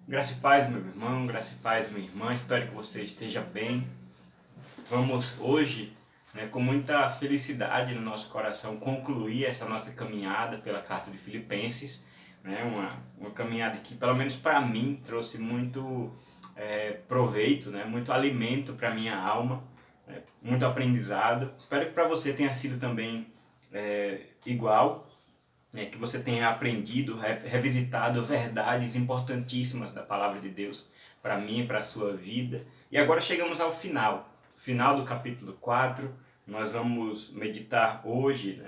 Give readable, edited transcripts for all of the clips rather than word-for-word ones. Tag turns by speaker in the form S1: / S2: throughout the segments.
S1: Graça e paz, meu irmão, graça e paz, minha irmã, espero que você esteja bem. Vamos hoje, com muita felicidade no nosso coração, concluir essa nossa caminhada pela Carta de Filipenses, uma caminhada que, pelo menos para mim, trouxe muito proveito, muito alimento para a minha alma, muito aprendizado. Espero que para você tenha sido também igual. Que você tenha aprendido, revisitado verdades importantíssimas da palavra de Deus para mim e para a sua vida. E agora chegamos ao final do capítulo 4. Nós vamos meditar hoje,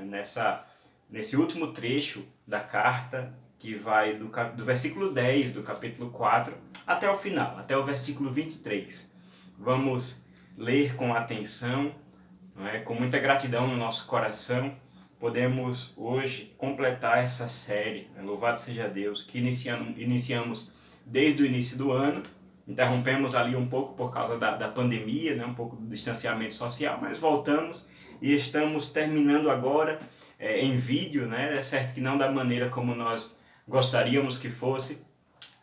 S1: nesse último trecho da carta, que vai do versículo 10 do capítulo 4 até o final, até o versículo 23. Vamos ler com atenção, com muita gratidão no nosso coração. Podemos hoje completar essa série, louvado seja Deus, que iniciamos desde o início do ano. Interrompemos ali um pouco por causa da pandemia, um pouco do distanciamento social, mas voltamos e estamos terminando agora em vídeo, É certo que não da maneira como nós gostaríamos que fosse,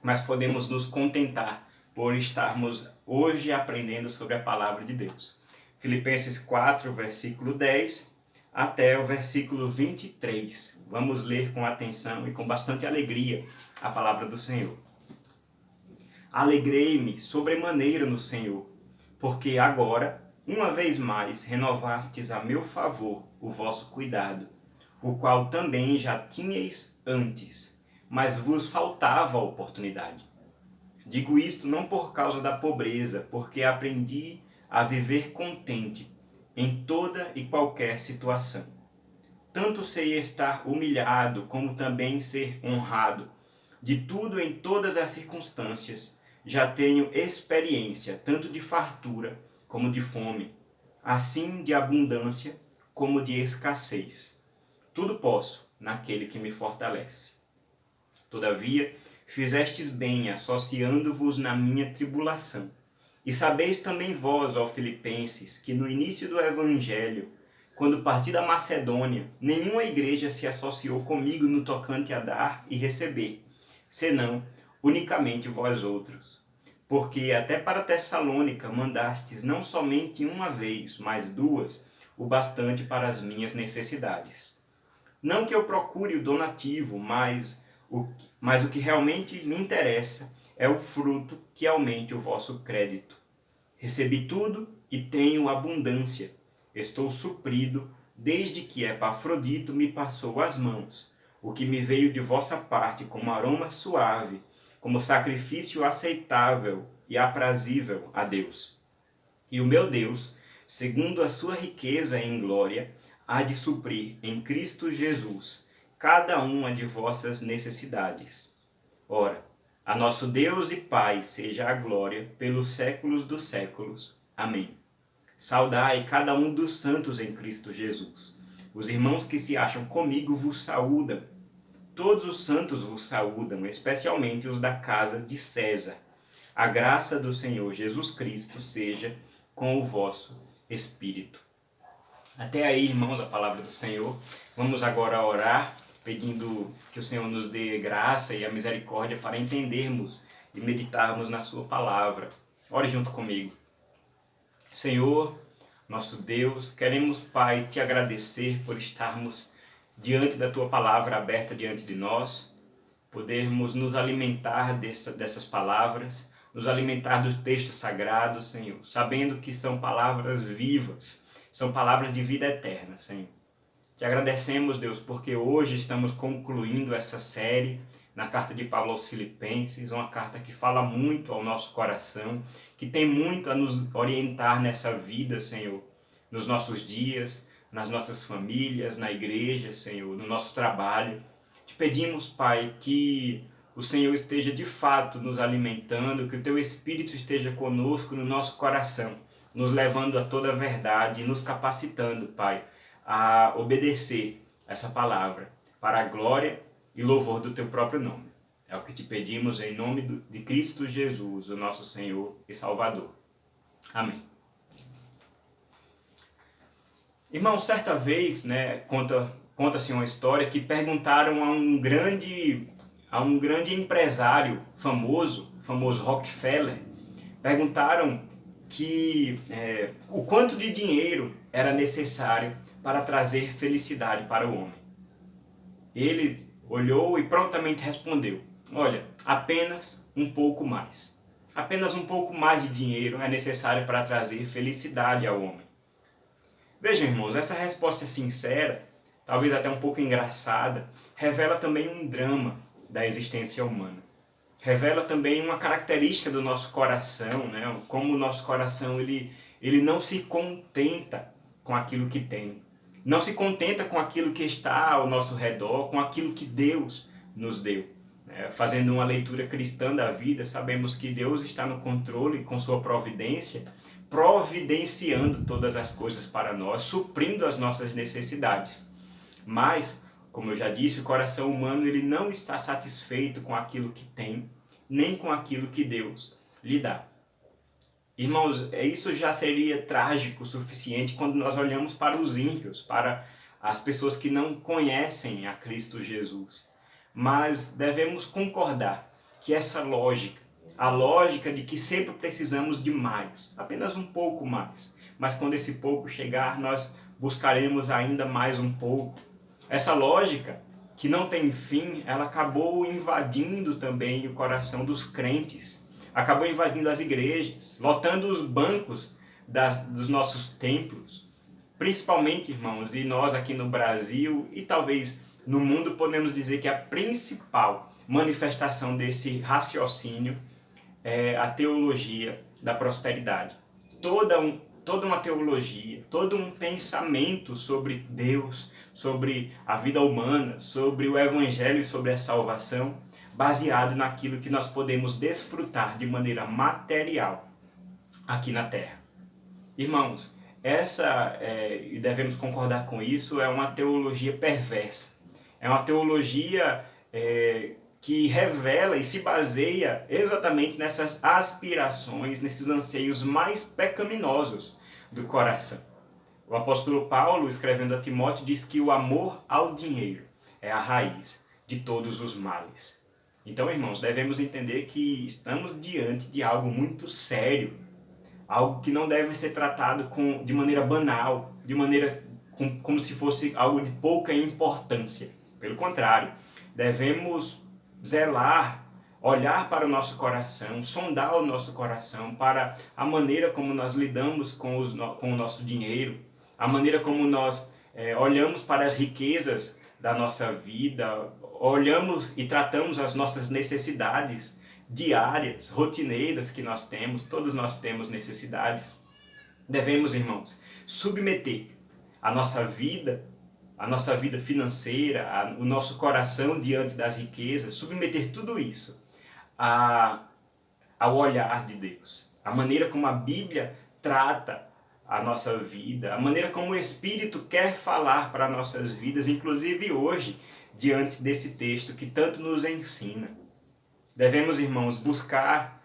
S1: mas podemos nos contentar por estarmos hoje aprendendo sobre a palavra de Deus. Filipenses 4, versículo 10 até o versículo 23. Vamos ler com atenção e com bastante alegria a palavra do Senhor. Alegrei-me sobremaneira no Senhor, porque agora, uma vez mais, renovastes a meu favor o vosso cuidado, o qual também já tinhais antes, mas vos faltava a oportunidade. Digo isto não por causa da pobreza, porque aprendi a viver contente em toda e qualquer situação. Tanto sei estar humilhado, como também ser honrado. De tudo em todas as circunstâncias, já tenho experiência, tanto de fartura como de fome, assim de abundância como de escassez. Tudo posso naquele que me fortalece. Todavia, fizestes bem associando-vos na minha tribulação. E sabeis também vós, ó Filipenses, que no início do Evangelho, quando parti da Macedônia, nenhuma igreja se associou comigo no tocante a dar e receber, senão unicamente vós outros. Porque até para Tessalônica mandastes não somente uma vez, mas duas, o bastante para as minhas necessidades. Não que eu procure o donativo, mas o que realmente me interessa é o fruto que aumente o vosso crédito. Recebi tudo e tenho abundância. Estou suprido desde que Epafrodito me passou as mãos, o que me veio de vossa parte como aroma suave, como sacrifício aceitável e aprazível a Deus. E o meu Deus, segundo a sua riqueza em glória, há de suprir em Cristo Jesus cada uma de vossas necessidades. Ora, a nosso Deus e Pai seja a glória pelos séculos dos séculos. Amém. Saudai cada um dos santos em Cristo Jesus. Os irmãos que se acham comigo vos saúdam. Todos os santos vos saúdam, especialmente os da casa de César. A graça do Senhor Jesus Cristo seja com o vosso espírito. Até aí, irmãos, a palavra do Senhor. Vamos agora orar, pedindo que o Senhor nos dê graça e a misericórdia para entendermos e meditarmos na sua palavra. Ore junto comigo. Senhor, nosso Deus, queremos, Pai, te agradecer por estarmos diante da tua palavra aberta diante de nós, podermos nos alimentar dessas palavras, nos alimentar do texto sagrado, Senhor, sabendo que são palavras vivas, são palavras de vida eterna, Senhor. Te agradecemos, Deus, porque hoje estamos concluindo essa série na carta de Paulo aos Filipenses, uma carta que fala muito ao nosso coração, que tem muito a nos orientar nessa vida, Senhor, nos nossos dias, nas nossas famílias, na igreja, Senhor, no nosso trabalho. Te pedimos, Pai, que o Senhor esteja de fato nos alimentando, que o Teu Espírito esteja conosco no nosso coração, nos levando a toda a verdade e nos capacitando, Pai, a obedecer essa palavra para a glória e louvor do Teu próprio nome. É o que te pedimos em nome de Cristo Jesus, o nosso Senhor e Salvador. Amém. Irmão, certa vez, conta-se uma história que perguntaram a um grande a um grande empresário famoso, o famoso Rockefeller, perguntaram o quanto de dinheiro era necessário para trazer felicidade para o homem. Ele olhou e prontamente respondeu: olha, apenas um pouco mais. Apenas um pouco mais de dinheiro é necessário para trazer felicidade ao homem. Vejam, irmãos, essa resposta sincera, talvez até um pouco engraçada, revela também um drama da existência humana. Revela também uma característica do nosso coração, né? Como o nosso coração ele não se contenta com aquilo que tem. Não se contenta com aquilo que está ao nosso redor, com aquilo que Deus nos deu. Fazendo uma leitura cristã da vida, sabemos que Deus está no controle com sua providência, providenciando todas as coisas para nós, suprindo as nossas necessidades. Mas, como eu já disse, o coração humano ele não está satisfeito com aquilo que tem, nem com aquilo que Deus lhe dá. Irmãos, isso já seria trágico o suficiente quando nós olhamos para os ímpios, para as pessoas que não conhecem a Cristo Jesus. Mas devemos concordar que essa lógica, a lógica de que sempre precisamos de mais, apenas um pouco mais, mas quando esse pouco chegar, nós buscaremos ainda mais um pouco. Essa lógica, que não tem fim, ela acabou invadindo também o coração dos crentes. Acabou invadindo as igrejas, lotando os bancos dos nossos templos. Principalmente, irmãos, e nós aqui no Brasil e talvez no mundo podemos dizer que a principal manifestação desse raciocínio é a teologia da prosperidade. Toda uma teologia, todo um pensamento sobre Deus, sobre a vida humana, sobre o evangelho e sobre a salvação, baseado naquilo que nós podemos desfrutar de maneira material aqui na Terra. Irmãos, e devemos concordar com isso, é uma teologia perversa. É uma teologia que revela e se baseia exatamente nessas aspirações, nesses anseios mais pecaminosos do coração. O apóstolo Paulo, escrevendo a Timóteo, diz que o amor ao dinheiro é a raiz de todos os males. Então, irmãos, devemos entender que estamos diante de algo muito sério, algo que não deve ser tratado de maneira banal, de maneira como se fosse algo de pouca importância. Pelo contrário, devemos zelar, olhar para o nosso coração, sondar o nosso coração para a maneira como nós lidamos com o nosso dinheiro, a maneira como nós olhamos para as riquezas da nossa vida, olhamos e tratamos as nossas necessidades diárias, rotineiras que nós temos, todos nós temos necessidades. Devemos, irmãos, submeter a nossa vida financeira, o nosso coração diante das riquezas, submeter tudo isso ao olhar de Deus. A maneira como a Bíblia trata a nossa vida, a maneira como o Espírito quer falar para nossas vidas, inclusive hoje, diante desse texto que tanto nos ensina. Devemos, irmãos, buscar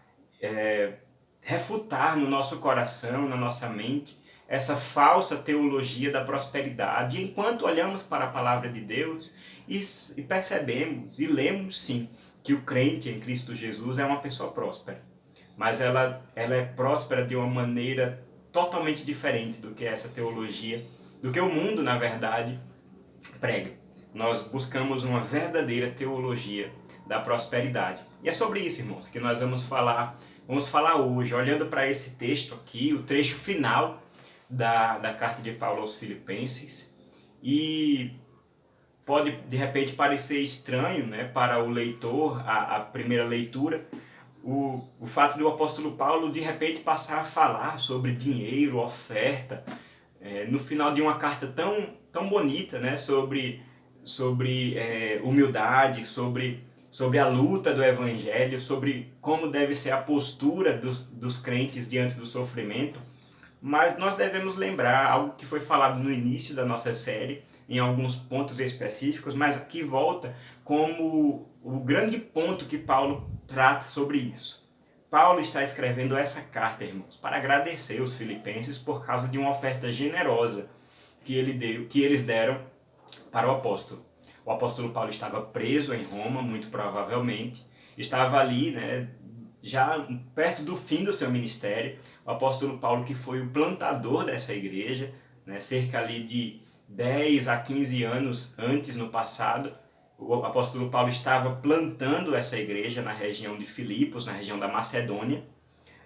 S1: refutar no nosso coração, na nossa mente, essa falsa teologia da prosperidade, enquanto olhamos para a palavra de Deus e percebemos e lemos sim que o crente em Cristo Jesus é uma pessoa próspera, mas ela é próspera de uma maneira totalmente diferente do que essa teologia, do que o mundo, na verdade, prega. Nós buscamos uma verdadeira teologia da prosperidade. E é sobre isso, irmãos, que nós vamos falar hoje, olhando para esse texto aqui, o trecho final da carta de Paulo aos Filipenses. E pode, de repente, parecer estranho, né, para o leitor, a primeira leitura, o fato do apóstolo Paulo, de repente, passar a falar sobre dinheiro, oferta, no final de uma carta tão bonita, né, sobre humildade, sobre a luta do evangelho, sobre como deve ser a postura dos crentes diante do sofrimento. Mas nós devemos lembrar algo que foi falado no início da nossa série, em alguns pontos específicos, mas que volta como o grande ponto que Paulo trata sobre isso. Paulo está escrevendo essa carta, irmãos, para agradecer os filipenses por causa de uma oferta generosa que eles deram para o apóstolo. O apóstolo Paulo estava preso em Roma, muito provavelmente. Estava ali, né, já perto do fim do seu ministério. O apóstolo Paulo, que foi o plantador dessa igreja, né, cerca ali de 10 a 15 anos antes, no passado, o apóstolo Paulo estava plantando essa igreja na região de Filipos, na região da Macedônia,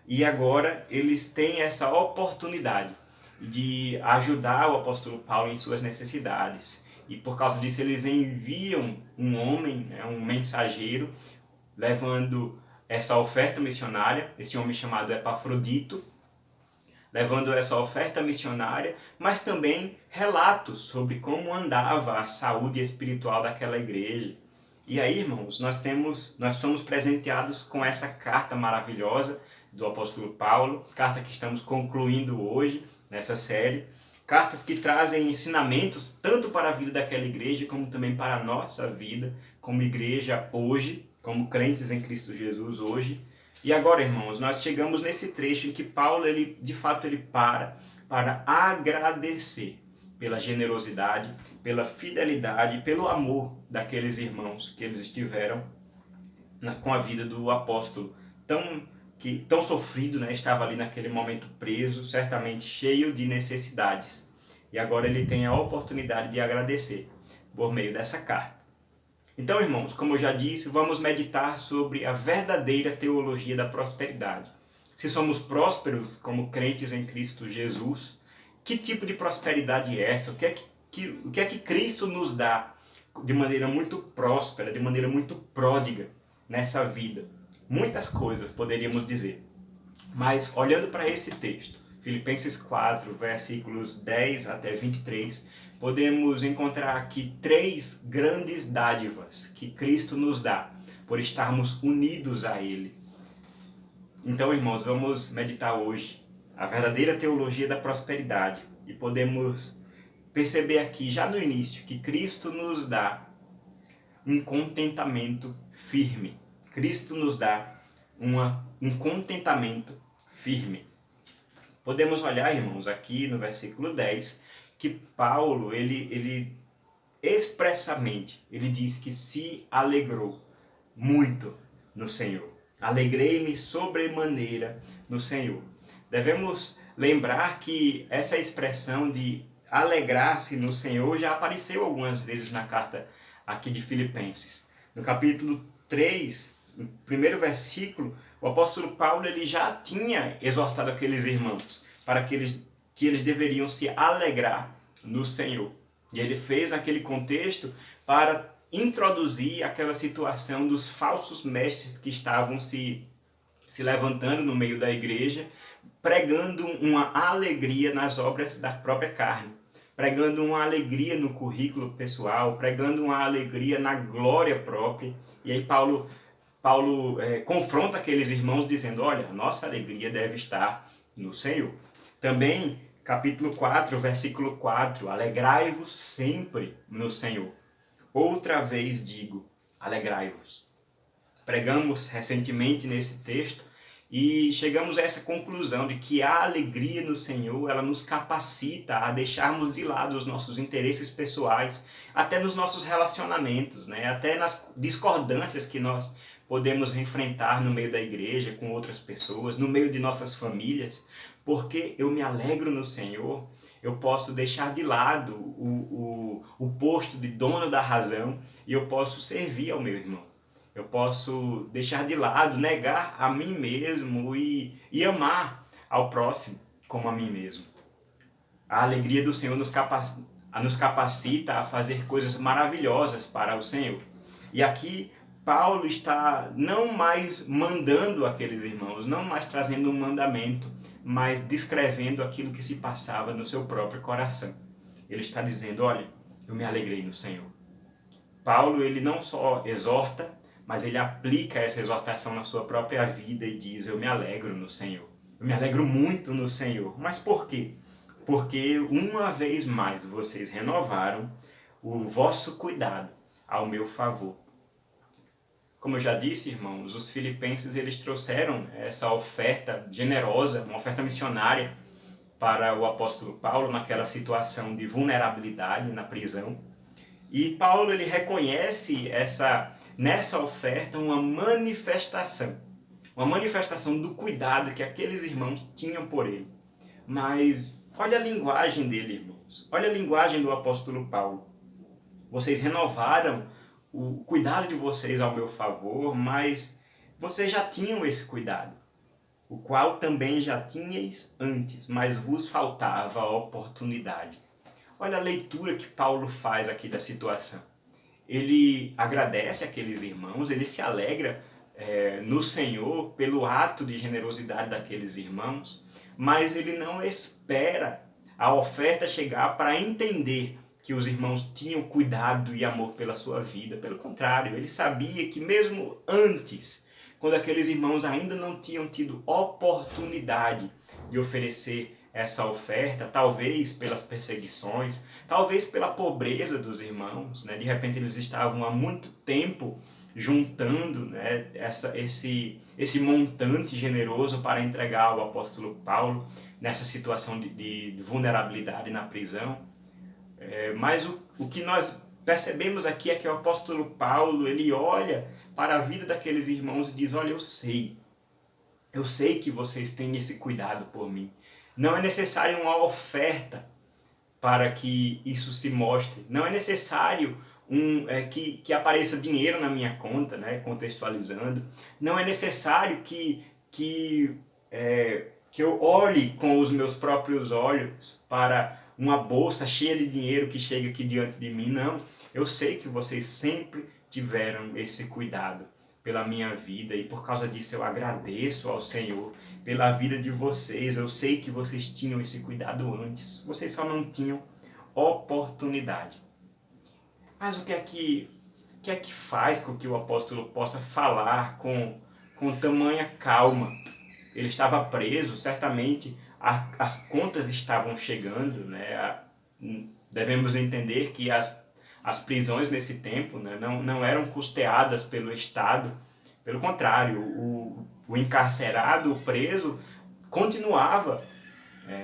S1: e agora eles têm essa oportunidade de ajudar o apóstolo Paulo em suas necessidades. E por causa disso eles enviam um homem, né, um mensageiro, levando essa oferta missionária, esse homem chamado Epafrodito, levando essa oferta missionária, mas também relatos sobre como andava a saúde espiritual daquela igreja. E aí, irmãos, nós somos presenteados com essa carta maravilhosa do apóstolo Paulo, carta que estamos concluindo hoje nessa série, cartas que trazem ensinamentos tanto para a vida daquela igreja como também para a nossa vida como igreja hoje, como crentes em Cristo Jesus hoje. E agora, irmãos, nós chegamos nesse trecho em que Paulo, de fato, ele para agradecer pela generosidade, pela fidelidade, pelo amor daqueles irmãos que eles estiveram com a vida do apóstolo tão sofrido, né? Estava ali naquele momento preso, certamente cheio de necessidades. E agora ele tem a oportunidade de agradecer por meio dessa carta. Então, irmãos, como eu já disse, vamos meditar sobre a verdadeira teologia da prosperidade. Se somos prósperos como crentes em Cristo Jesus, que tipo de prosperidade é essa? O que é que Cristo nos dá de maneira muito próspera, de maneira muito pródiga nessa vida? Muitas coisas poderíamos dizer. Mas olhando para esse texto, Filipenses 4, versículos 10 até 23, podemos encontrar aqui 3 grandes dádivas que Cristo nos dá por estarmos unidos a Ele. Então, irmãos, vamos meditar hoje a verdadeira teologia da prosperidade e podemos perceber aqui, já no início, que Cristo nos dá um contentamento firme. Cristo nos dá um contentamento firme. Podemos olhar, irmãos, aqui no versículo 10, que Paulo, ele expressamente, ele diz que se alegrou muito no Senhor. Alegrei-me sobremaneira no Senhor. Devemos lembrar que essa expressão de alegrar-se no Senhor já apareceu algumas vezes na carta aqui de Filipenses. No capítulo 3, no primeiro versículo, o apóstolo Paulo ele já tinha exortado aqueles irmãos para que eles deveriam se alegrar no Senhor. E ele fez aquele contexto para introduzir aquela situação dos falsos mestres que estavam se levantando no meio da igreja, pregando uma alegria nas obras da própria carne, pregando uma alegria no currículo pessoal, pregando uma alegria na glória própria. E aí Paulo confronta aqueles irmãos dizendo, olha, a nossa alegria deve estar no Senhor. Também, capítulo 4, versículo 4, alegrai-vos sempre no Senhor. Outra vez digo, alegrai-vos. Pregamos recentemente nesse texto e chegamos a essa conclusão de que a alegria no Senhor, ela nos capacita a deixarmos de lado os nossos interesses pessoais, até nos nossos relacionamentos, né? Até nas discordâncias que nós podemos enfrentar no meio da igreja, com outras pessoas, no meio de nossas famílias, porque eu me alegro no Senhor, eu posso deixar de lado o posto de dono da razão e eu posso servir ao meu irmão. Eu posso deixar de lado, negar a mim mesmo e amar ao próximo como a mim mesmo. A alegria do Senhor nos capacita a fazer coisas maravilhosas para o Senhor. E aqui Paulo está não mais mandando aqueles irmãos, não mais trazendo um mandamento, mas descrevendo aquilo que se passava no seu próprio coração. Ele está dizendo, olha, eu me alegrei no Senhor. Paulo, ele não só exorta, mas ele aplica essa exortação na sua própria vida e diz, eu me alegro no Senhor. Eu me alegro muito no Senhor. Mas por quê? Porque uma vez mais vocês renovaram o vosso cuidado ao meu favor. Como eu já disse, irmãos, os filipenses eles trouxeram essa oferta generosa, uma oferta missionária para o apóstolo Paulo naquela situação de vulnerabilidade na prisão. E Paulo ele reconhece nessa oferta uma manifestação do cuidado que aqueles irmãos tinham por ele. Mas olha a linguagem dele, irmãos. Olha a linguagem do apóstolo Paulo. Vocês renovaram o cuidado de vocês ao meu favor, mas vocês já tinham esse cuidado, o qual também já tinhais antes, mas vos faltava a oportunidade. Olha a leitura que Paulo faz aqui da situação. Ele agradece aqueles irmãos, ele se alegra no Senhor pelo ato de generosidade daqueles irmãos, mas ele não espera a oferta chegar para entender que os irmãos tinham cuidado e amor pela sua vida. Pelo contrário, ele sabia que mesmo antes, quando aqueles irmãos ainda não tinham tido oportunidade de oferecer essa oferta, talvez pelas perseguições, talvez pela pobreza dos irmãos, né? De repente eles estavam há muito tempo juntando, né, esse montante generoso para entregar ao apóstolo Paulo nessa situação de vulnerabilidade na prisão. Mas o que nós percebemos aqui é que o apóstolo Paulo ele olha para a vida daqueles irmãos e diz: olha, eu sei que vocês têm esse cuidado por mim. Não é necessário uma oferta para que isso se mostre. Não é necessário que apareça dinheiro na minha conta, né, contextualizando. Não é necessário que eu olhe com os meus próprios olhos para uma bolsa cheia de dinheiro que chega aqui diante de mim. Não, eu sei que vocês sempre tiveram esse cuidado pela minha vida e por causa disso eu agradeço ao Senhor pela vida de vocês. Eu sei que vocês tinham esse cuidado antes, vocês só não tinham oportunidade. Mas o que é que faz com que o apóstolo possa falar com tamanha calma? Ele estava preso, certamente as contas estavam chegando, né? Devemos entender que as prisões nesse tempo, né, não eram custeadas pelo Estado. Pelo contrário, o encarcerado, o preso, continuava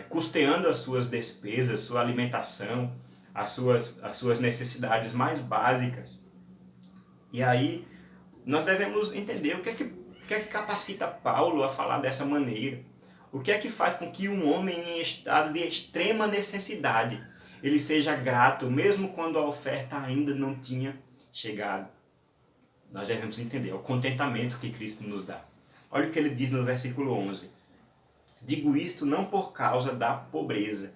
S1: custeando as suas despesas, sua alimentação, as suas necessidades mais básicas. E aí nós devemos entender o que é que capacita Paulo a falar dessa maneira. O que é que faz com que um homem em estado de extrema necessidade ele seja grato, mesmo quando a oferta ainda não tinha chegado? Nós devemos entender o contentamento que Cristo nos dá. Olha o que ele diz no versículo 11. Digo isto não por causa da pobreza.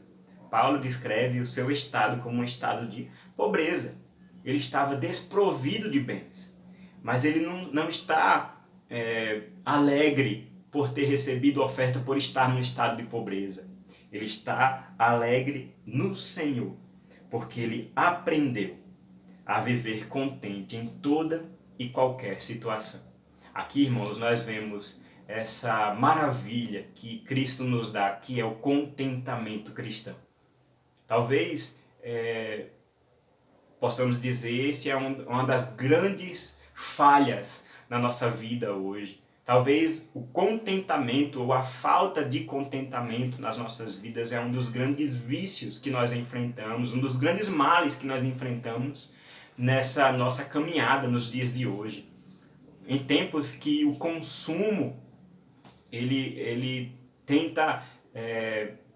S1: Paulo descreve o seu estado como um estado de pobreza. Ele estava desprovido de bens. Mas ele não está alegre por ter recebido oferta por estar num estado de pobreza. Ele está alegre no Senhor, porque ele aprendeu a viver contente em toda e qualquer situação. Aqui, irmãos, nós vemos essa maravilha que Cristo nos dá, que é o contentamento cristão. Talvez possamos dizer esse é uma das grandes falhas na nossa vida hoje. Talvez o contentamento ou a falta de contentamento nas nossas vidas é um dos grandes vícios que nós enfrentamos, um dos grandes males que nós enfrentamos nessa nossa caminhada nos dias de hoje. Em tempos que o consumo ele tenta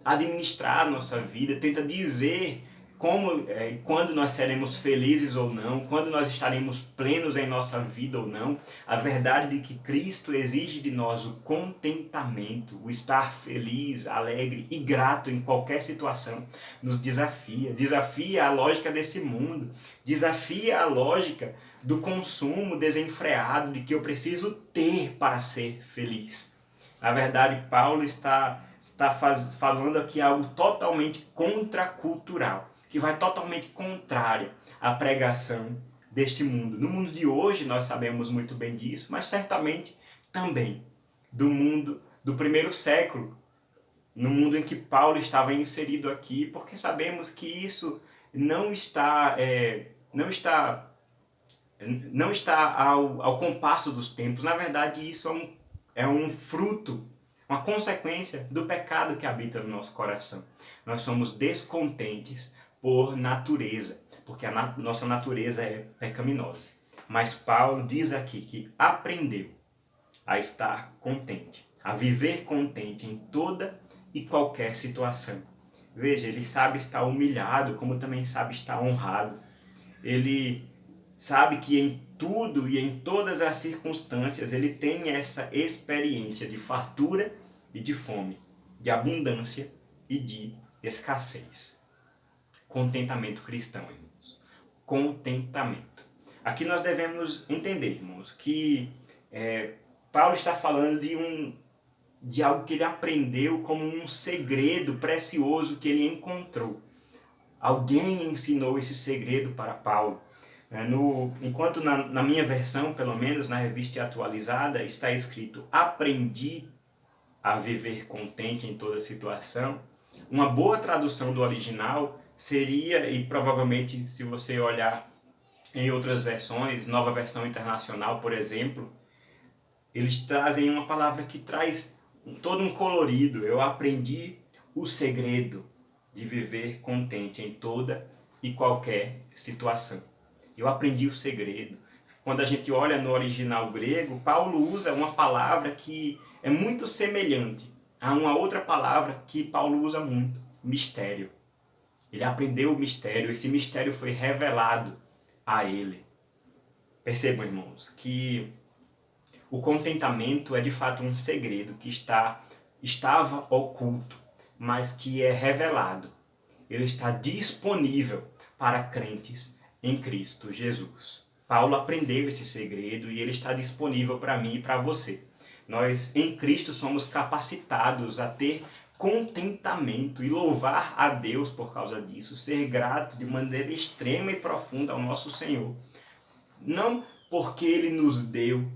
S1: administrar a nossa vida, tenta dizer como, quando nós seremos felizes ou não, quando nós estaremos plenos em nossa vida ou não. A verdade de que Cristo exige de nós o contentamento, o estar feliz, alegre e grato em qualquer situação, nos desafia. Desafia a lógica desse mundo, desafia a lógica do consumo desenfreado, de que eu preciso ter para ser feliz. Na verdade, Paulo está falando aqui algo totalmente contracultural, que vai totalmente contrário à pregação deste mundo. No mundo de hoje nós sabemos muito bem disso, mas certamente também do mundo do primeiro século, no mundo em que Paulo estava inserido aqui, porque sabemos que isso não está ao compasso dos tempos. Na verdade, isso é um fruto, uma consequência do pecado que habita no nosso coração. Nós somos descontentes por natureza, porque a nossa natureza é pecaminosa. Mas Paulo diz aqui que aprendeu a estar contente, a viver contente em toda e qualquer situação. Veja, ele sabe estar humilhado, como também sabe estar honrado. Ele sabe que em tudo e em todas as circunstâncias ele tem essa experiência de fartura e de fome, de abundância e de escassez. Contentamento cristão, irmãos. Contentamento. Aqui nós devemos entender, irmãos, que Paulo está falando de algo que ele aprendeu como um segredo precioso que ele encontrou. Alguém ensinou esse segredo para Paulo. Enquanto na minha versão, pelo menos na revista atualizada, está escrito: aprendi a viver contente em toda situação. Uma boa tradução do original seria, e provavelmente se você olhar em outras versões, Nova Versão Internacional, por exemplo, eles trazem uma palavra que traz todo um colorido. Eu aprendi o segredo de viver contente em toda e qualquer situação. Eu aprendi o segredo. Quando a gente olha no original grego, Paulo usa uma palavra que é muito semelhante a uma outra palavra que Paulo usa muito: mistério. Ele aprendeu o mistério, esse mistério foi revelado a ele. Percebam, irmãos, que o contentamento é de fato um segredo que estava oculto, mas que é revelado. Ele está disponível para crentes em Cristo Jesus. Paulo aprendeu esse segredo e ele está disponível para mim e para você. Nós, em Cristo, somos capacitados a ter contentamento e louvar a Deus por causa disso, ser grato de maneira extrema e profunda ao nosso Senhor. Não porque Ele nos deu,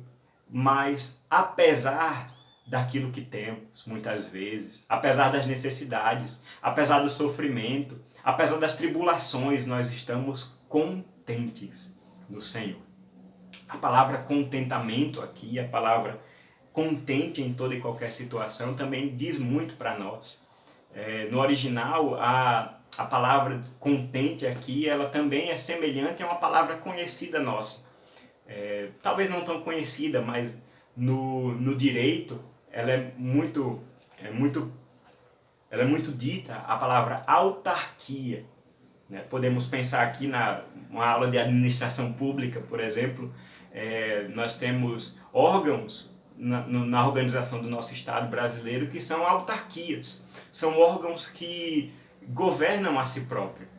S1: mas apesar daquilo que temos, muitas vezes, apesar das necessidades, apesar do sofrimento, apesar das tribulações, nós estamos contentes no Senhor. A palavra contentamento aqui, a palavra contente em toda e qualquer situação, também diz muito para nós. No original, a palavra contente aqui, ela também é semelhante a uma palavra conhecida nossa. Talvez não tão conhecida, mas no direito ela é muito dita, a palavra autarquia. Podemos pensar aqui numa aula de administração pública, por exemplo, nós temos órgãos na organização do nosso Estado brasileiro que são autarquias. São órgãos que governam a si próprios.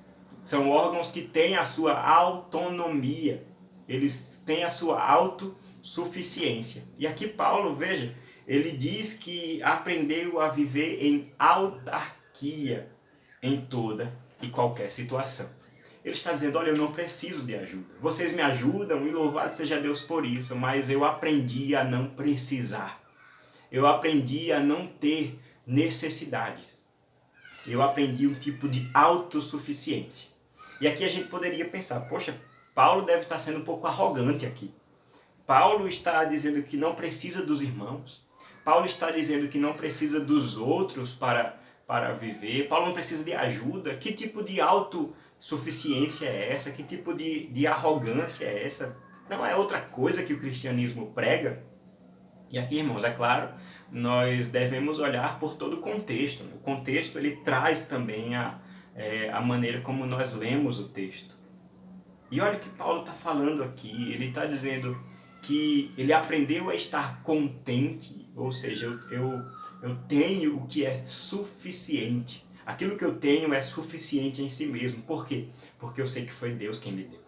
S1: São órgãos que têm a sua autonomia. Eles têm a sua autossuficiência. E aqui Paulo, veja, ele diz que aprendeu a viver em autarquia em toda e qualquer situação. Ele está dizendo: olha, eu não preciso de ajuda. Vocês me ajudam e louvado seja Deus por isso, mas eu aprendi a não precisar. Eu aprendi a não ter necessidades. Eu aprendi um tipo de autossuficiência. E aqui a gente poderia pensar: poxa, Paulo deve estar sendo um pouco arrogante aqui. Paulo está dizendo que não precisa dos irmãos. Paulo está dizendo que não precisa dos outros para viver. Paulo não precisa de ajuda. Que tipo de autossuficiência é essa? Que tipo de arrogância é essa? Não é outra coisa que o cristianismo prega? E aqui, irmãos, é claro, nós devemos olhar por todo o contexto. O contexto ele traz também a maneira como nós lemos o texto. E olha o que Paulo está falando aqui. Ele está dizendo que ele aprendeu a estar contente, ou seja, eu tenho o que é suficiente. Aquilo que eu tenho é suficiente em si mesmo. Por quê? Porque eu sei que foi Deus quem me deu.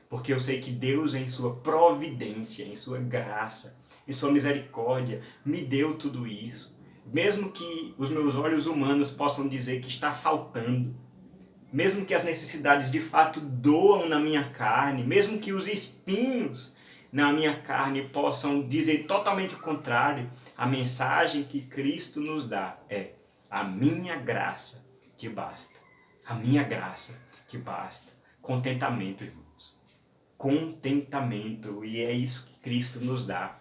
S1: Porque eu sei que Deus, em sua providência, em sua graça, em sua misericórdia, me deu tudo isso. Mesmo que os meus olhos humanos possam dizer que está faltando, mesmo que as necessidades de fato doam na minha carne, mesmo que os espinhos na minha carne possam dizer totalmente o contrário, a mensagem que Cristo nos dá é: a minha graça te basta. A minha graça te basta. Contentamento, irmãos. Contentamento. E é isso que Cristo nos dá.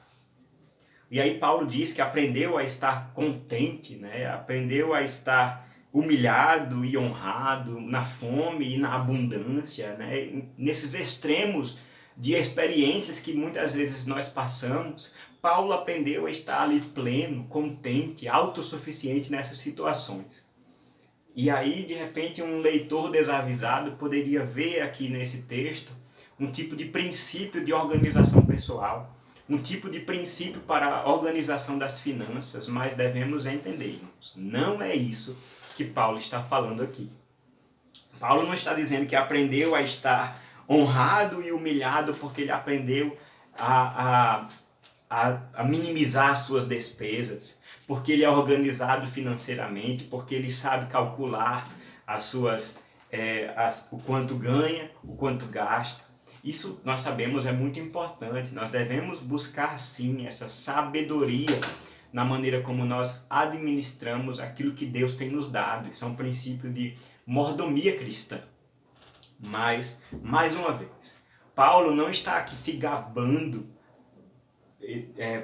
S1: E aí Paulo diz que aprendeu a estar contente, né? Aprendeu a estar humilhado e honrado, na fome e na abundância, né? Nesses extremos de experiências que muitas vezes nós passamos, Paulo aprendeu a estar ali pleno, contente, autossuficiente nessas situações. E aí, de repente, um leitor desavisado poderia ver aqui nesse texto um tipo de princípio de organização pessoal, um tipo de princípio para a organização das finanças, mas devemos entender, irmãos, não é isso que Paulo está falando aqui. Paulo não está dizendo que aprendeu a estar honrado e humilhado porque ele aprendeu a minimizar suas despesas, porque ele é organizado financeiramente, porque ele sabe calcular as suas, o quanto ganha, o quanto gasta. Isso nós sabemos é muito importante. Nós devemos buscar sim essa sabedoria na maneira como nós administramos aquilo que Deus tem nos dado. Isso é um princípio de mordomia cristã. Mas, mais uma vez, Paulo não está aqui se gabando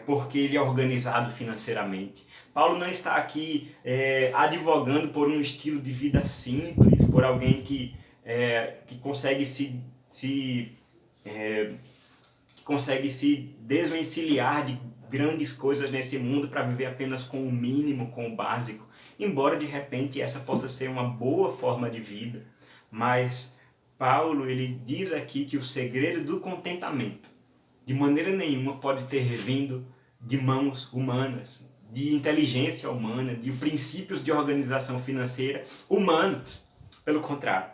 S1: porque ele é organizado financeiramente. Paulo não está aqui advogando por um estilo de vida simples, por alguém que consegue que consegue se desvencilhar de grandes coisas nesse mundo para viver apenas com o mínimo, com o básico. Embora de repente essa possa ser uma boa forma de vida, mas Paulo ele diz aqui que o segredo do contentamento de maneira nenhuma pode ter vindo de mãos humanas, de inteligência humana, de princípios de organização financeira humanos. Pelo contrário,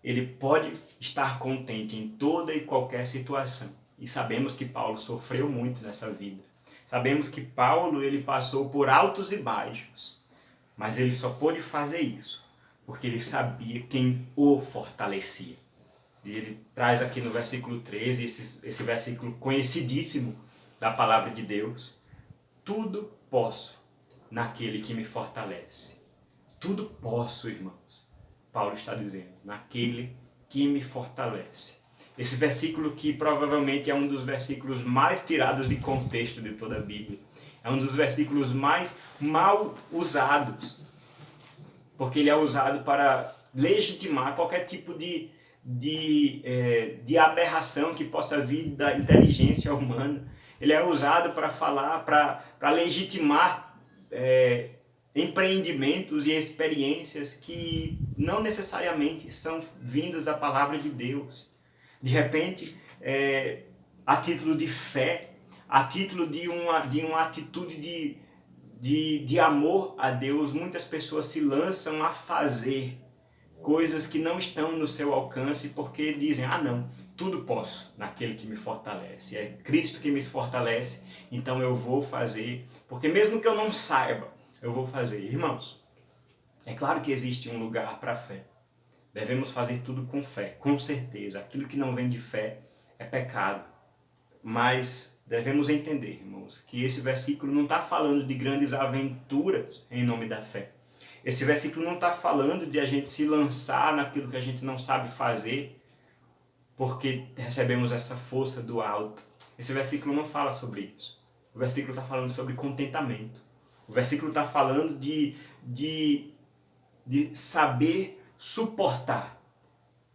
S1: ele pode estar contente em toda e qualquer situação. E sabemos que Paulo sofreu muito nessa vida. Sabemos que Paulo ele passou por altos e baixos, mas ele só pôde fazer isso porque ele sabia quem o fortalecia. E ele traz aqui no versículo 13, esse versículo conhecidíssimo da palavra de Deus. Tudo posso naquele que me fortalece. Tudo posso, irmãos. Paulo está dizendo, naquele que me fortalece. Esse versículo que provavelmente é um dos versículos mais tirados de contexto de toda a Bíblia. É um dos versículos mais mal usados. Porque ele é usado para legitimar qualquer tipo de aberração que possa vir da inteligência humana. Ele é usado para falar, para legitimar empreendimentos e experiências que não necessariamente são vindas da palavra de Deus. De repente, a título de fé, a título de uma atitude de amor a Deus, muitas pessoas se lançam a fazer coisas que não estão no seu alcance porque dizem, não, tudo posso naquele que me fortalece. É Cristo que me fortalece, então eu vou fazer, porque mesmo que eu não saiba, eu vou fazer. Irmãos, é claro que existe um lugar para a fé. Devemos fazer tudo com fé, com certeza. Aquilo que não vem de fé é pecado. Mas devemos entender, irmãos, que esse versículo não está falando de grandes aventuras em nome da fé. Esse versículo não está falando de a gente se lançar naquilo que a gente não sabe fazer, porque recebemos essa força do alto. Esse versículo não fala sobre isso. O versículo está falando sobre contentamento. O versículo está falando de saber suportar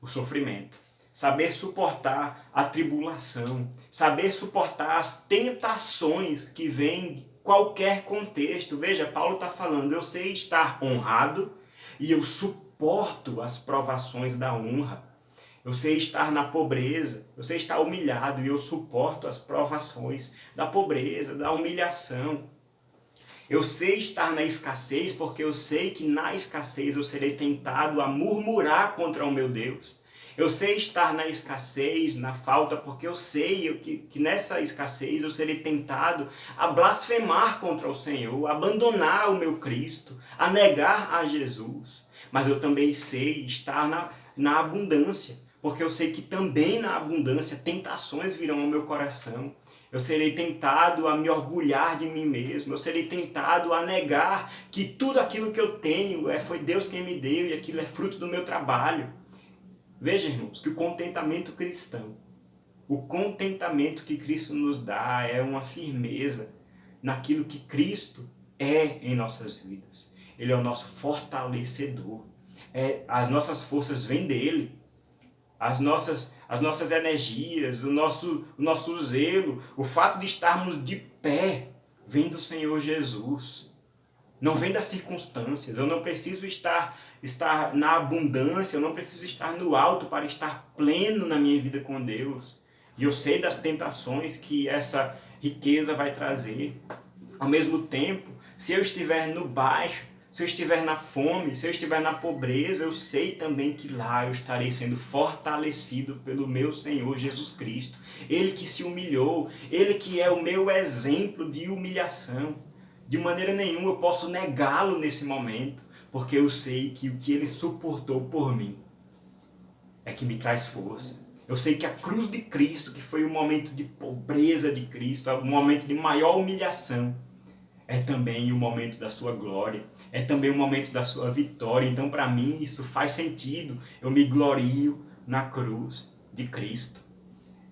S1: o sofrimento, saber suportar a tribulação, saber suportar as tentações que vêm de qualquer contexto. Veja, Paulo está falando, eu sei estar honrado e eu suporto as provações da honra. Eu sei estar na pobreza, eu sei estar humilhado e eu suporto as provações da pobreza, da humilhação. Eu sei estar na escassez porque eu sei que na escassez eu serei tentado a murmurar contra o meu Deus. Eu sei estar na escassez, na falta, porque eu sei que nessa escassez eu serei tentado a blasfemar contra o Senhor, a abandonar o meu Cristo, a negar a Jesus. Mas eu também sei estar na abundância, porque eu sei que também na abundância tentações virão ao meu coração. Eu serei tentado a me orgulhar de mim mesmo. Eu serei tentado a negar que tudo aquilo que eu tenho foi Deus quem me deu e aquilo é fruto do meu trabalho. Veja, irmãos, que o contentamento cristão, o contentamento que Cristo nos dá é uma firmeza naquilo que Cristo é em nossas vidas. Ele é o nosso fortalecedor. As nossas forças vêm dele. As nossas energias, o nosso zelo, o fato de estarmos de pé, vem do Senhor Jesus. Não vem das circunstâncias. Eu não preciso estar na abundância, eu não preciso estar no alto para estar pleno na minha vida com Deus. E eu sei das tentações que essa riqueza vai trazer. Ao mesmo tempo, se eu estiver no baixo, se eu estiver na fome, se eu estiver na pobreza, eu sei também que lá eu estarei sendo fortalecido pelo meu Senhor Jesus Cristo. Ele que se humilhou, Ele que é o meu exemplo de humilhação. De maneira nenhuma eu posso negá-lo nesse momento, porque eu sei que o que Ele suportou por mim é que me traz força. Eu sei que a cruz de Cristo, que foi o momento de pobreza de Cristo, o momento de maior humilhação, é também o momento da sua glória, é também o momento da sua vitória. Então, para mim, isso faz sentido. Eu me glorio na cruz de Cristo.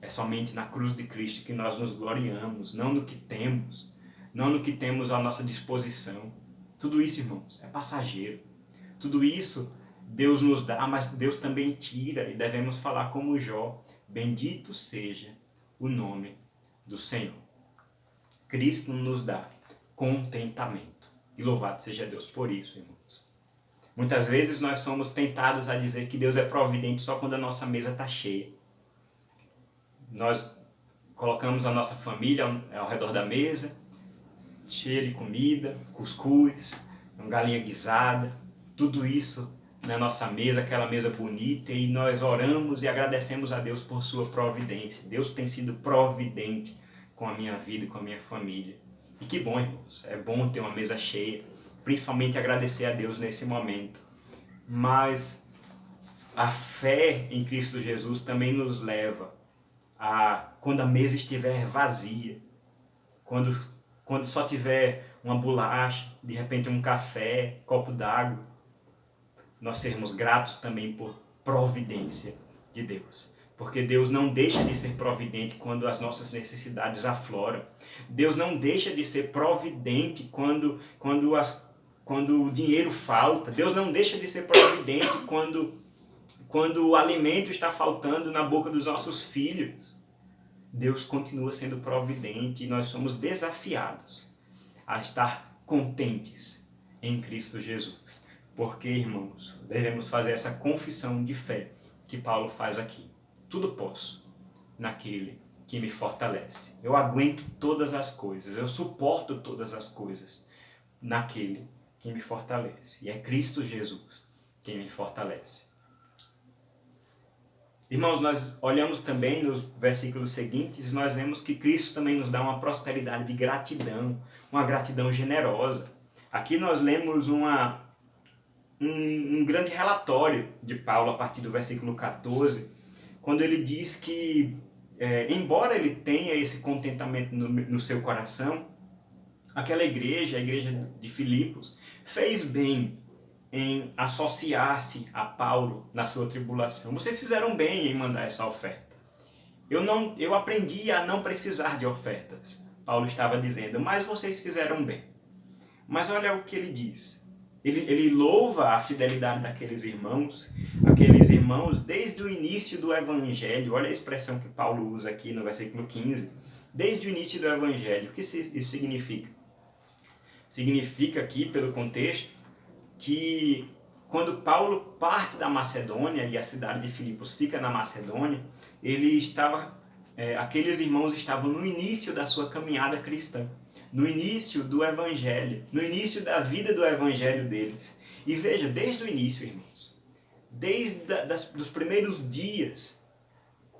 S1: É somente na cruz de Cristo que nós nos gloriamos, não no que temos, não no que temos à nossa disposição. Tudo isso, irmãos, é passageiro. Tudo isso Deus nos dá, mas Deus também tira, e devemos falar como Jó: bendito seja o nome do Senhor. Cristo nos dá contentamento. E louvado seja Deus por isso, irmãos. Muitas vezes nós somos tentados a dizer que Deus é providente só quando a nossa mesa está cheia. Nós colocamos a nossa família ao redor da mesa, cheia de comida, cuscuz, galinha guisada, tudo isso na nossa mesa, aquela mesa bonita, e nós oramos e agradecemos a Deus por sua providência. Deus tem sido providente com a minha vida e com a minha família. E que bom, irmãos, é bom ter uma mesa cheia, principalmente agradecer a Deus nesse momento. Mas a fé em Cristo Jesus também nos leva a, quando a mesa estiver vazia, quando só tiver uma bolacha, de repente um café, copo d'água, nós sermos gratos também por providência de Deus. Porque Deus não deixa de ser providente quando as nossas necessidades afloram. Deus não deixa de ser providente quando o dinheiro falta. Deus não deixa de ser providente quando o alimento está faltando na boca dos nossos filhos. Deus continua sendo providente e nós somos desafiados a estar contentes em Cristo Jesus. Porque, irmãos, devemos fazer essa confissão de fé que Paulo faz aqui. Tudo posso naquele que me fortalece. Eu aguento todas as coisas, eu suporto todas as coisas naquele que me fortalece. E é Cristo Jesus quem me fortalece. Irmãos, nós olhamos também nos versículos seguintes e nós vemos que Cristo também nos dá uma prosperidade de gratidão, uma gratidão generosa. Aqui nós lemos um grande relatório de Paulo a partir do versículo 14, quando ele diz que, embora ele tenha esse contentamento no seu coração, aquela igreja, a igreja de Filipos, fez bem em associar-se a Paulo na sua tribulação. Vocês fizeram bem em mandar essa oferta. Eu aprendi a não precisar de ofertas, Paulo estava dizendo, mas vocês fizeram bem. Mas olha o que ele diz. Ele louva a fidelidade daqueles irmãos desde o início do Evangelho. Olha a expressão que Paulo usa aqui no versículo 15. Desde o início do Evangelho. O que isso significa? Significa aqui, pelo contexto, que quando Paulo parte da Macedônia e a cidade de Filipos fica na Macedônia, aqueles irmãos estavam no início da sua caminhada cristã, no início do Evangelho, no início da vida do Evangelho deles. E veja, desde o início, irmãos, desde os primeiros dias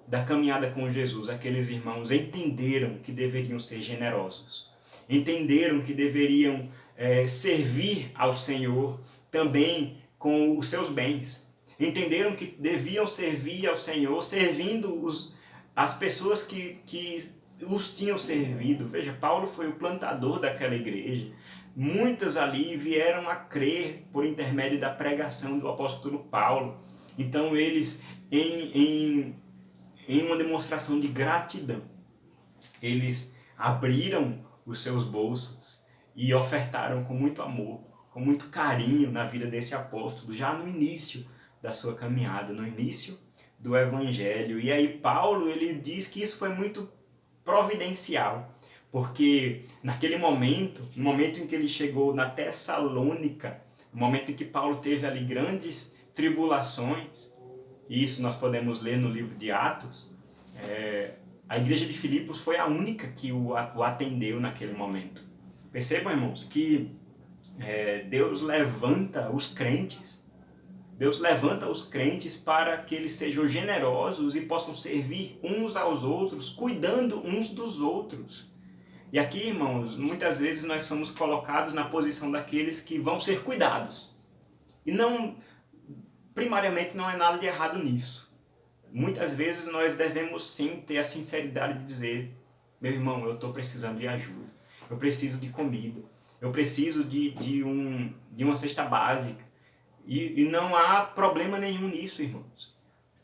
S1: da caminhada com Jesus, aqueles irmãos entenderam que deveriam ser generosos, entenderam que deveriam servir ao Senhor também com os seus bens, entenderam que deviam servir ao Senhor servindo as pessoas que os tinham servido. Veja, Paulo foi o plantador daquela igreja. Muitas ali vieram a crer por intermédio da pregação do apóstolo Paulo. Então eles, em uma demonstração de gratidão, eles abriram os seus bolsos e ofertaram com muito amor com muito carinho na vida desse apóstolo, já no início da sua caminhada, no início do Evangelho. E aí Paulo, ele diz que isso foi muito providencial, porque naquele momento, no momento em que ele chegou na Tessalônica, no momento em que Paulo teve ali grandes tribulações, e isso nós podemos ler no livro de Atos, a igreja de Filipos foi a única que o atendeu naquele momento. Percebam, irmãos, que Deus levanta os crentes. Deus levanta os crentes para que eles sejam generosos e possam servir uns aos outros, cuidando uns dos outros. E aqui, irmãos, muitas vezes nós somos colocados na posição daqueles que vão ser cuidados. E não, primariamente, não é nada de errado nisso. Muitas vezes nós devemos sim ter a sinceridade de dizer: meu irmão, eu estou precisando de ajuda, eu preciso de comida, eu preciso de uma cesta básica. E não há problema nenhum nisso, irmãos,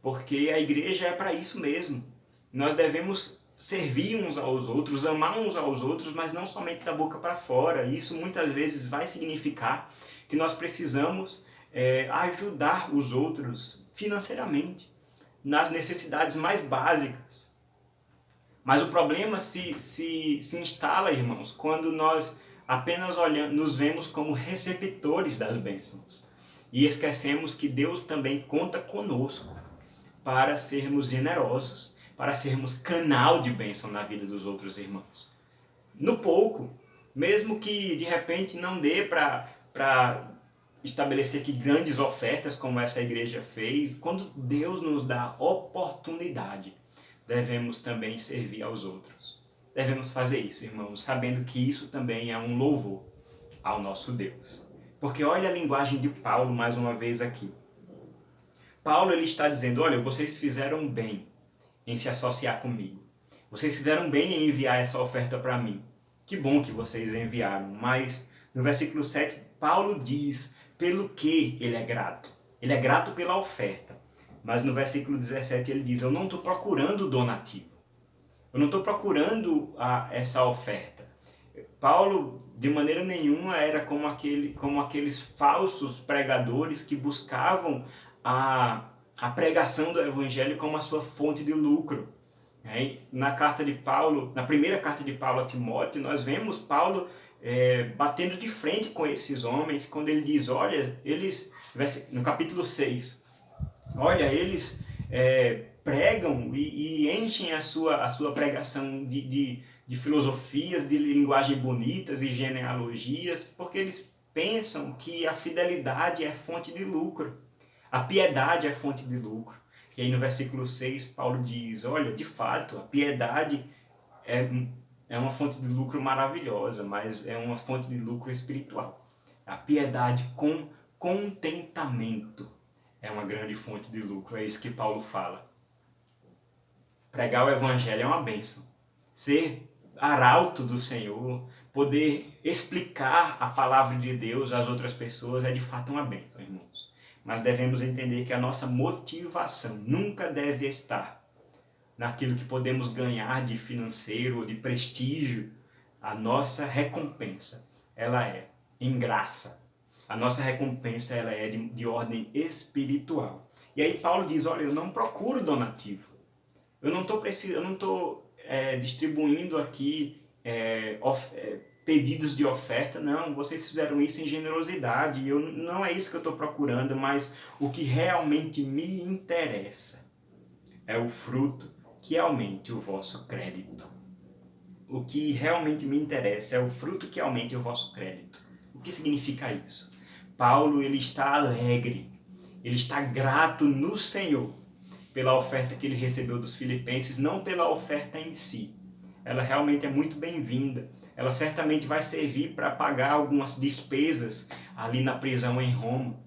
S1: porque a igreja é para isso mesmo. Nós devemos servir uns aos outros, amar uns aos outros, mas não somente da boca para fora. Isso muitas vezes vai significar que nós precisamos ajudar os outros financeiramente, nas necessidades mais básicas. Mas o problema se instala, irmãos, quando nós apenas nos vemos como receptores das bênçãos. E esquecemos que Deus também conta conosco para sermos generosos, para sermos canal de bênção na vida dos outros irmãos. No pouco, mesmo que de repente não dê para estabelecer aqui grandes ofertas como essa igreja fez, quando Deus nos dá oportunidade, devemos também servir aos outros. Devemos fazer isso, irmãos, sabendo que isso também é um louvor ao nosso Deus. Porque olha a linguagem de Paulo mais uma vez aqui. Paulo ele está dizendo: olha, vocês fizeram bem em se associar comigo. Vocês fizeram bem em enviar essa oferta para mim. Que bom que vocês enviaram. Mas no versículo 7, Paulo diz pelo que ele é grato. Ele é grato pela oferta. Mas no versículo 17 ele diz: eu não estou procurando donativo. Eu não estou procurando essa oferta. Paulo, de maneira nenhuma, era como aqueles falsos pregadores que buscavam a pregação do evangelho como a sua fonte de lucro. Na primeira carta de Paulo a Timóteo, nós vemos Paulo batendo de frente com esses homens, quando ele diz, olha, eles, no capítulo 6, olha, eles pregam e enchem a sua pregação de filosofias, de linguagem bonitas e genealogias, porque eles pensam que a fidelidade é fonte de lucro, a piedade é fonte de lucro. E aí no versículo 6, Paulo diz, olha, de fato, a piedade é uma fonte de lucro maravilhosa, mas é uma fonte de lucro espiritual. A piedade com contentamento é uma grande fonte de lucro, é isso que Paulo fala. Pregar o evangelho é uma bênção. Ser arauto do Senhor, poder explicar a palavra de Deus às outras pessoas é de fato uma bênção, irmãos. Mas devemos entender que a nossa motivação nunca deve estar naquilo que podemos ganhar de financeiro ou de prestígio. A nossa recompensa, ela é em graça. A nossa recompensa ela é de ordem espiritual. E aí Paulo diz, olha, eu não procuro donativo. Eu não estou distribuindo aqui pedidos de oferta, não, vocês fizeram isso em generosidade, não é isso que eu estou procurando, mas o que realmente me interessa é o fruto que aumente o vosso crédito. O que realmente me interessa é o fruto que aumente o vosso crédito. O que significa isso? Paulo ele está alegre, ele está grato no Senhor pela oferta que ele recebeu dos filipenses, não pela oferta em si. Ela realmente é muito bem-vinda. Ela certamente vai servir para pagar algumas despesas ali na prisão em Roma.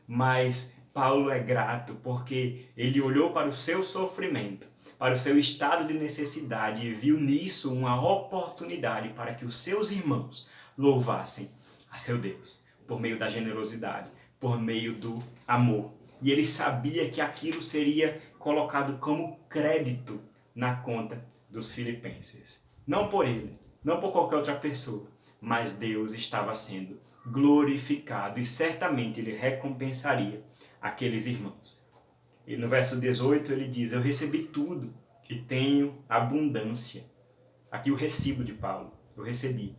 S1: Mas Paulo é grato porque ele olhou para o seu sofrimento, para o seu estado de necessidade e viu nisso uma oportunidade para que os seus irmãos louvassem a seu Deus, por meio da generosidade, por meio do amor. E ele sabia que aquilo seria colocado como crédito na conta dos filipenses. Não por ele, não por qualquer outra pessoa, mas Deus estava sendo glorificado e certamente ele recompensaria aqueles irmãos. E no verso 18 ele diz: eu recebi tudo e tenho abundância. Aqui o recibo de Paulo, eu recebi.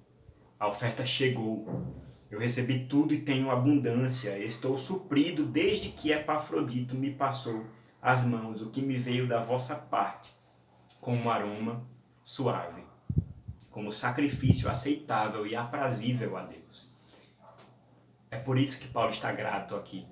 S1: A oferta chegou. Eu recebi tudo e tenho abundância. Estou suprido desde que Epafrodito me passou as mãos, o que me veio da vossa parte, como um aroma suave, como sacrifício aceitável e aprazível a Deus. É por isso que Paulo está grato aqui.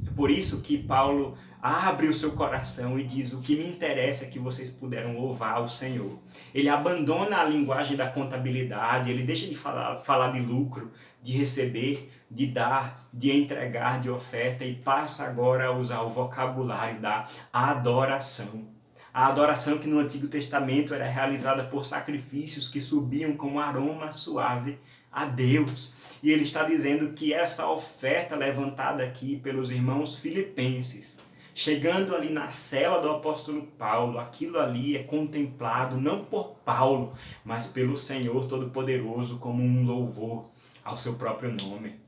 S1: É por isso que Paulo abre o seu coração e diz: o que me interessa é que vocês puderam louvar o Senhor. Ele abandona a linguagem da contabilidade, ele deixa de falar de lucro, de receber, de dar, de entregar, de oferta, e passa agora a usar o vocabulário da adoração. A adoração que no Antigo Testamento era realizada por sacrifícios que subiam como aroma suave a Deus. E ele está dizendo que essa oferta levantada aqui pelos irmãos filipenses, chegando ali na cela do apóstolo Paulo, aquilo ali é contemplado não por Paulo, mas pelo Senhor Todo-Poderoso como um louvor ao seu próprio nome.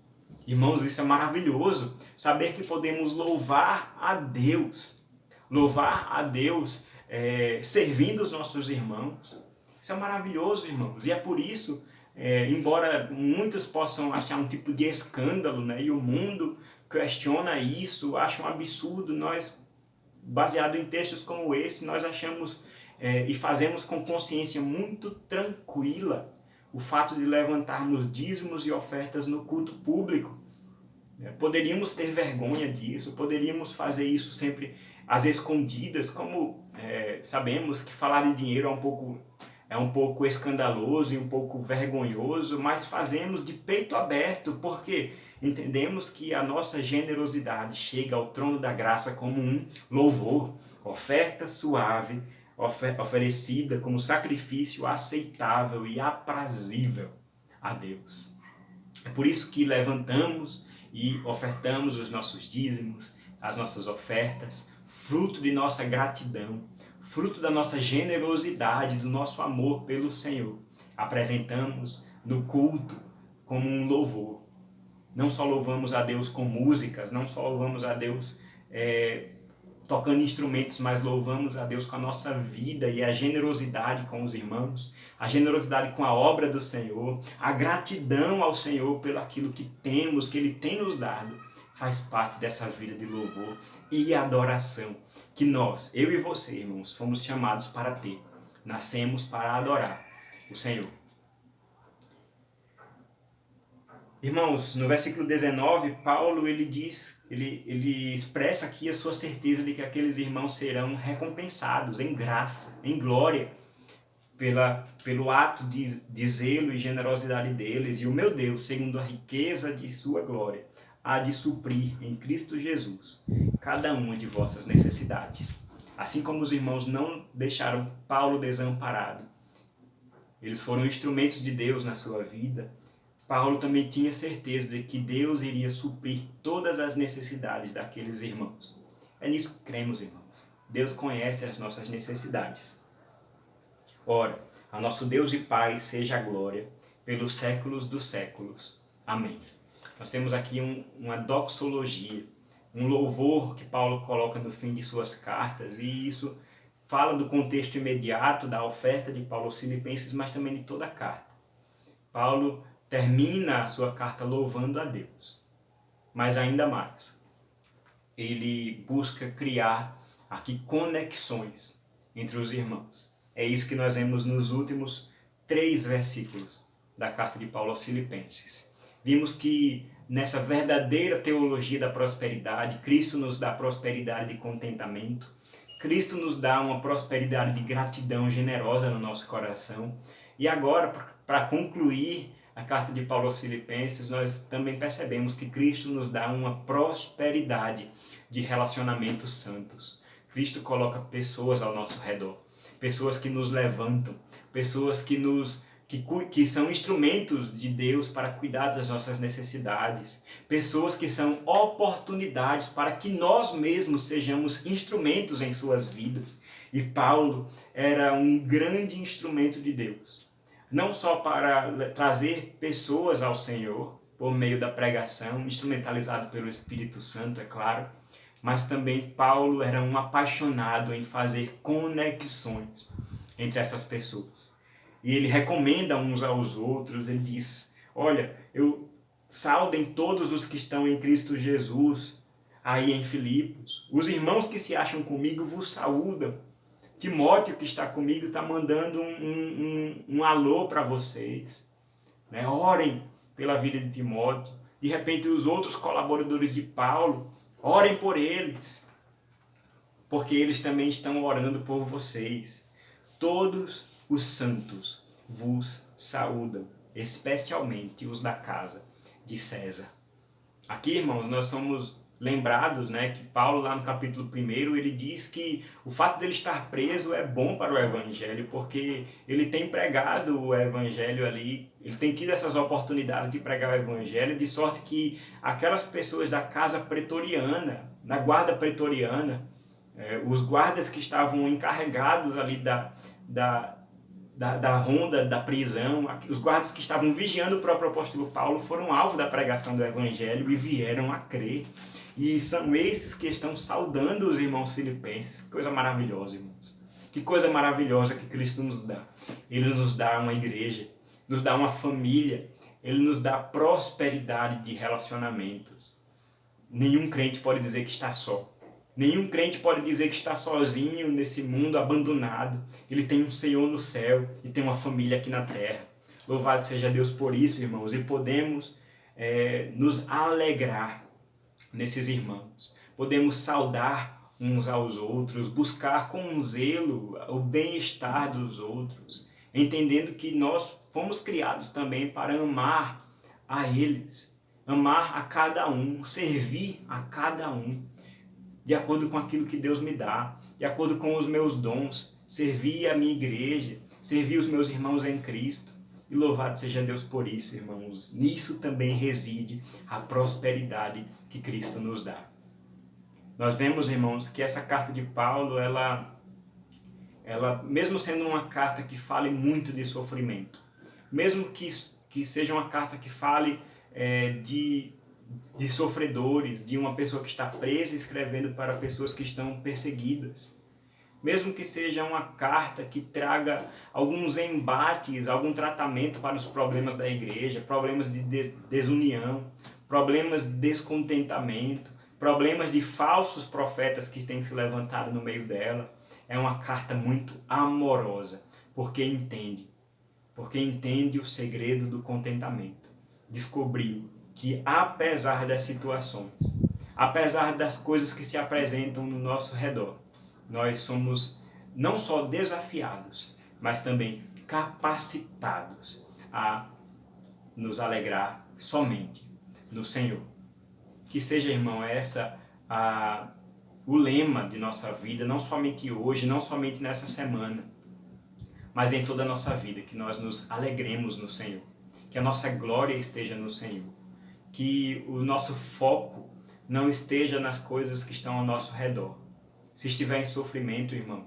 S1: Irmãos, isso é maravilhoso, saber que podemos louvar a Deus servindo os nossos irmãos. Isso é maravilhoso, irmãos, e é por isso, embora muitos possam achar um tipo de escândalo, né, e o mundo questiona isso, acha um absurdo, nós, baseado em textos como esse, nós achamos e fazemos com consciência muito tranquila o fato de levantarmos dízimos e ofertas no culto público. Poderíamos ter vergonha disso, poderíamos fazer isso sempre às escondidas, como sabemos que falar de dinheiro é um pouco escandaloso e um pouco vergonhoso, mas fazemos de peito aberto, porque entendemos que a nossa generosidade chega ao trono da graça como um louvor, oferta suave, oferecida como sacrifício aceitável e aprazível a Deus. É por isso que levantamos e ofertamos os nossos dízimos, as nossas ofertas, fruto de nossa gratidão, fruto da nossa generosidade, do nosso amor pelo Senhor. Apresentamos no culto como um louvor. Não só louvamos a Deus com músicas, não só louvamos a Deus tocando instrumentos, mas louvamos a Deus com a nossa vida e a generosidade com os irmãos, a generosidade com a obra do Senhor, a gratidão ao Senhor pelo aquilo que temos, que Ele tem nos dado, faz parte dessa vida de louvor e adoração que nós, eu e você, irmãos, fomos chamados para ter. Nascemos para adorar o Senhor. Irmãos, no versículo 19, Paulo ele expressa aqui a sua certeza de que aqueles irmãos serão recompensados em graça, em glória, pelo ato de zelo e generosidade deles. E o meu Deus, segundo a riqueza de sua glória, há de suprir em Cristo Jesus cada uma de vossas necessidades. Assim como os irmãos não deixaram Paulo desamparado, eles foram instrumentos de Deus na sua vida, Paulo também tinha certeza de que Deus iria suprir todas as necessidades daqueles irmãos. É nisso que cremos, irmãos. Deus conhece as nossas necessidades. Ora, a nosso Deus e Pai seja a glória pelos séculos dos séculos. Amém. Nós temos aqui uma doxologia, um louvor que Paulo coloca no fim de suas cartas, e isso fala do contexto imediato da oferta de Paulo aos Filipenses, mas também de toda a carta. Paulo termina a sua carta louvando a Deus, mas ainda mais, ele busca criar aqui conexões entre os irmãos. É isso que nós vemos nos últimos 3 versículos da carta de Paulo aos Filipenses. Vimos que nessa verdadeira teologia da prosperidade, Cristo nos dá prosperidade de contentamento, Cristo nos dá uma prosperidade de gratidão generosa no nosso coração. E agora, para concluir a carta de Paulo aos Filipenses, nós também percebemos que Cristo nos dá uma prosperidade de relacionamentos santos. Cristo coloca pessoas ao nosso redor, pessoas que nos levantam, pessoas que são instrumentos de Deus para cuidar das nossas necessidades, pessoas que são oportunidades para que nós mesmos sejamos instrumentos em suas vidas. E Paulo era um grande instrumento de Deus não só para trazer pessoas ao Senhor, por meio da pregação, instrumentalizado pelo Espírito Santo, é claro, mas também Paulo era um apaixonado em fazer conexões entre essas pessoas. E ele recomenda uns aos outros, ele diz, olha, saudem todos os que estão em Cristo Jesus, aí em Filipos. Os irmãos que se acham comigo vos saúdam. Timóteo, que está comigo, está mandando um alô para vocês. Né? Orem pela vida de Timóteo. De repente, os outros colaboradores de Paulo, orem por eles, porque eles também estão orando por vocês. Todos os santos vos saúdam, especialmente os da casa de César. Aqui, irmãos, nós somos lembrados, né, que Paulo, lá no capítulo 1, ele diz que o fato dele estar preso é bom para o evangelho, porque ele tem pregado o evangelho ali, ele tem tido essas oportunidades de pregar o evangelho, de sorte que aquelas pessoas da casa pretoriana, da guarda pretoriana, os guardas que estavam encarregados ali da ronda da prisão, os guardas que estavam vigiando o próprio apóstolo Paulo foram alvo da pregação do evangelho e vieram a crer. E são esses que estão saudando os irmãos filipenses. Que coisa maravilhosa, irmãos. Que coisa maravilhosa que Cristo nos dá. Ele nos dá uma igreja, nos dá uma família, ele nos dá prosperidade de relacionamentos. Nenhum crente pode dizer que está só. Nenhum crente pode dizer que está sozinho nesse mundo abandonado. Ele tem um Senhor no céu e tem uma família aqui na terra. Louvado seja Deus por isso, irmãos. E podemos nos alegrar nesses irmãos. Podemos saudar uns aos outros, buscar com zelo o bem-estar dos outros, entendendo que nós fomos criados também para amar a eles, amar a cada um, servir a cada um, de acordo com aquilo que Deus me dá, de acordo com os meus dons, servir a minha igreja, servir os meus irmãos em Cristo. E louvado seja Deus por isso, irmãos. Nisso também reside a prosperidade que Cristo nos dá. Nós vemos, irmãos, que essa carta de Paulo, ela mesmo sendo uma carta que fale muito de sofrimento, mesmo que seja uma carta que fale de sofredores, de uma pessoa que está presa escrevendo para pessoas que estão perseguidas, mesmo que seja uma carta que traga alguns embates, algum tratamento para os problemas da igreja, problemas de desunião, problemas de descontentamento, problemas de falsos profetas que têm se levantado no meio dela, é uma carta muito amorosa, porque entende o segredo do contentamento. Descobriu que apesar das situações, apesar das coisas que se apresentam no nosso redor, nós somos não só desafiados, mas também capacitados a nos alegrar somente no Senhor. Que seja, irmão, o lema de nossa vida, não somente hoje, não somente nessa semana, mas em toda a nossa vida, que nós nos alegremos no Senhor, que a nossa glória esteja no Senhor, que o nosso foco não esteja nas coisas que estão ao nosso redor. Se estiver em sofrimento, irmão,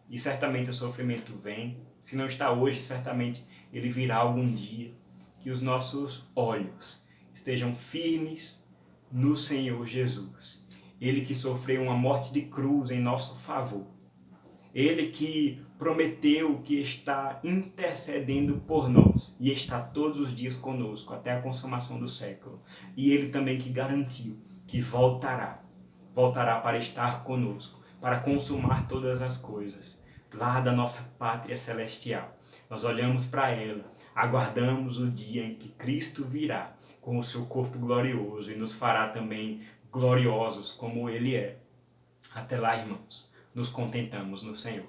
S1: e certamente o sofrimento vem, se não está hoje, certamente ele virá algum dia, que os nossos olhos estejam firmes no Senhor Jesus. Ele que sofreu uma morte de cruz em nosso favor. Ele que prometeu que está intercedendo por nós e está todos os dias conosco até a consumação do século. E ele também que garantiu que voltará para estar conosco, para consumar todas as coisas, lá da nossa pátria celestial. Nós olhamos para ela, aguardamos o dia em que Cristo virá com o seu corpo glorioso e nos fará também gloriosos como Ele é. Até lá, irmãos, nos contentamos no Senhor.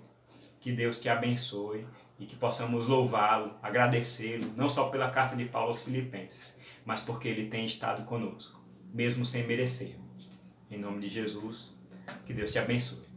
S1: Que Deus te abençoe e que possamos louvá-lo, agradecê-lo, não só pela carta de Paulo aos Filipenses, mas porque Ele tem estado conosco, mesmo sem merecermos. Em nome de Jesus, que Deus te abençoe.